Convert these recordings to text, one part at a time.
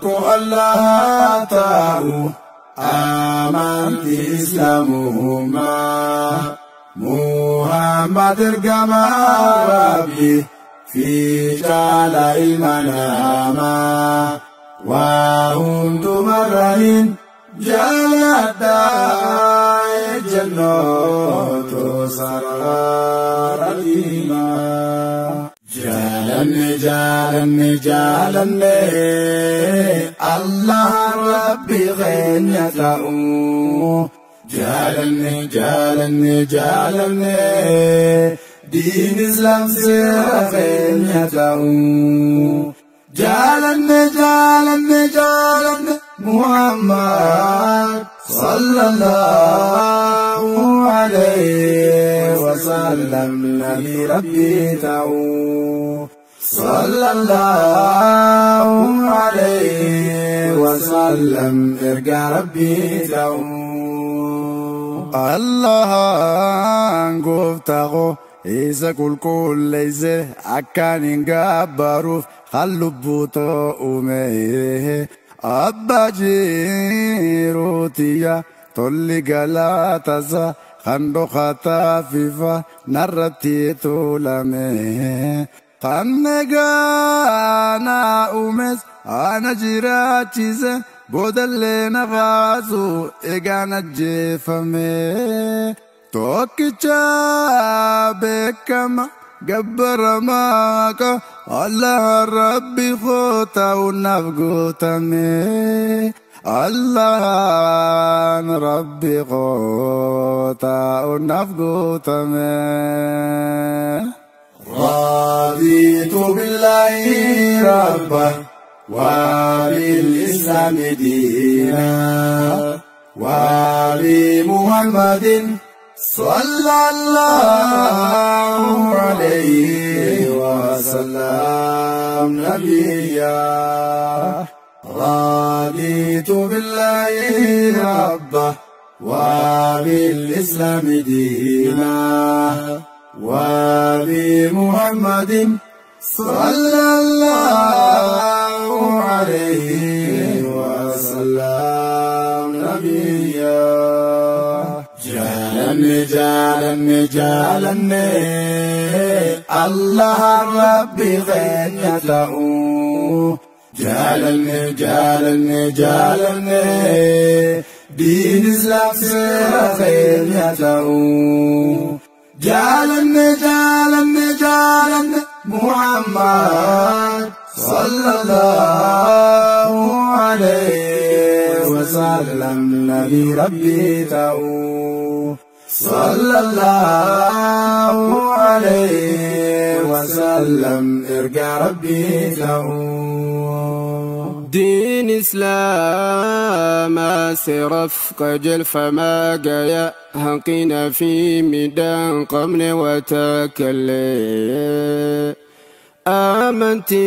ko Allah ta'u amanti Islamumma Muhammad ergama Rabbi fi jala ilmanama wa hundu marrahin jalada jannatu sararadima jalanne Allah Rabbi ghaynata'u jalanne din Islam sira ghaynata'u jalanne Muhammad sallallahu alayhi wa sallam nabi Rabbi ta'u sallallahu alayhi wa sallam erga Rabbi ta'u Allah ngoftago isa kul leyse akanin gabaruf khallubuto ume abba jirutia tolli galataza khando khatafifa narrati tulame khannegana umes ana jirachize bodallena ghazu egana jefame tokicha bekama gabbaramaka Allah Rabbi khota unafgutame Allah Rabbi khota unafgutame raditu billahi rabba wa bil islam dina wa bi Muhammadin sallallahu alayhi wa sallam nabiyya raditu billahi rabba wa bil islam dina wa bi Muhammadin sallallahu alayhi wa sallam nabiyya jalanne Allah Rabbi ghaynata'u jalanne din Islam sira ghaynata'u jalanne Muhammad sallallahu alayhi wa sallam nabi Rabbi ta'u sallallahu alayhi wa sallam irga Rabbi ta'u دين إسلام سرف قجل فما جاء هقنا في ميدان قمن وتكلي آمنتي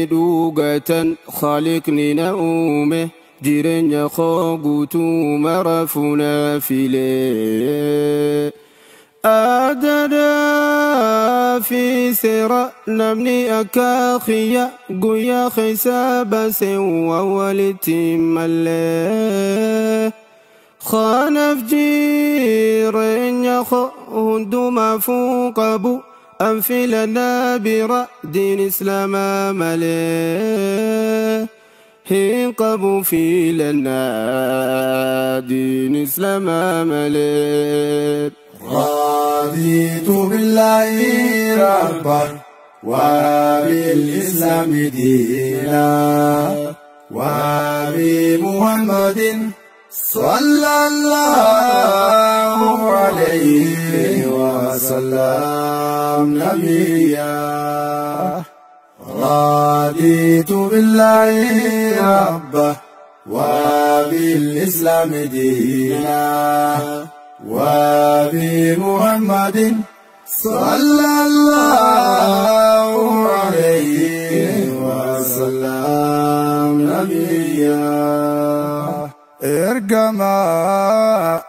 دوغة خالقني نومه جيرين يخوغتو مرفنا فيلي أددا في سراء نمني أكاخيا قويا خسابا سوا ولتم اللي خانف جيرين يخو هندو مفوقبو أنفلنا برأ دين إسلام ملي هنقبو في لنا دين إسلام ملي رضيت بالله ربا وبالإسلام دينا وبمحمد صلى الله عليه وسلم نبيا رضيت بالله ربا وبالإسلام دينا وبمحمد صلى الله عليه وسلم نبيا ارجما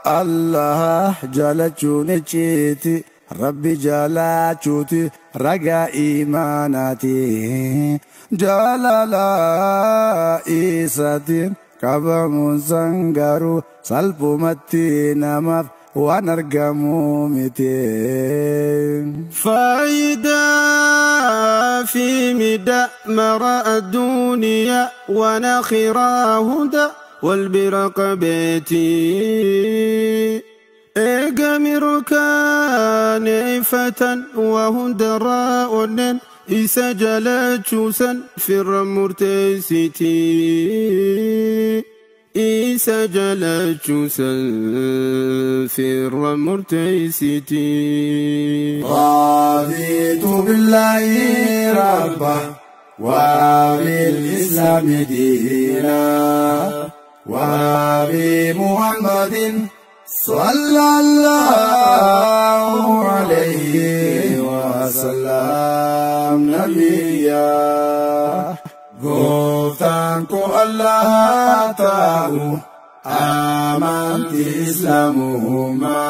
الله جل جونتي ربي جلاتشوتي رجا إيماناتي جلالا إيساتي كبم سنغارو سلبو متي نمف ونرجمو متين فايدة في مدى مرأ الدنيا ونخرا هدى والبرق بيتي إيقامر كان فتى وهدراء إسجلت شوسا في الرمورتيسيتي إسجلت شوسا في الرمورتيسيتي رضيت بالله ربا وبالإسلام دينا وبمحمد صلى الله عليه وسلم نبيا قفتانكو الله تعالى آمنت إسلامهما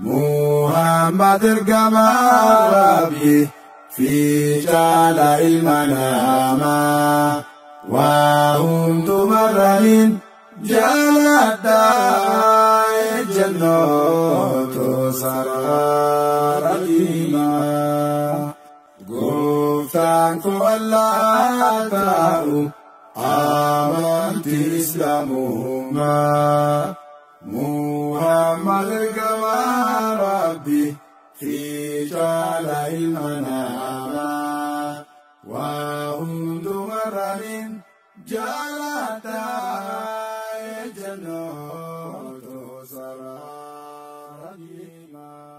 محمد الجمال ربي في جال المنام وهم تمرين جلد جنات سرار الإيمان قفتانكو الله تعالى آمنت إسلامهما محمد الجمال ربي في جال المنام وهم تمرين جلد جنات سرار الإيمان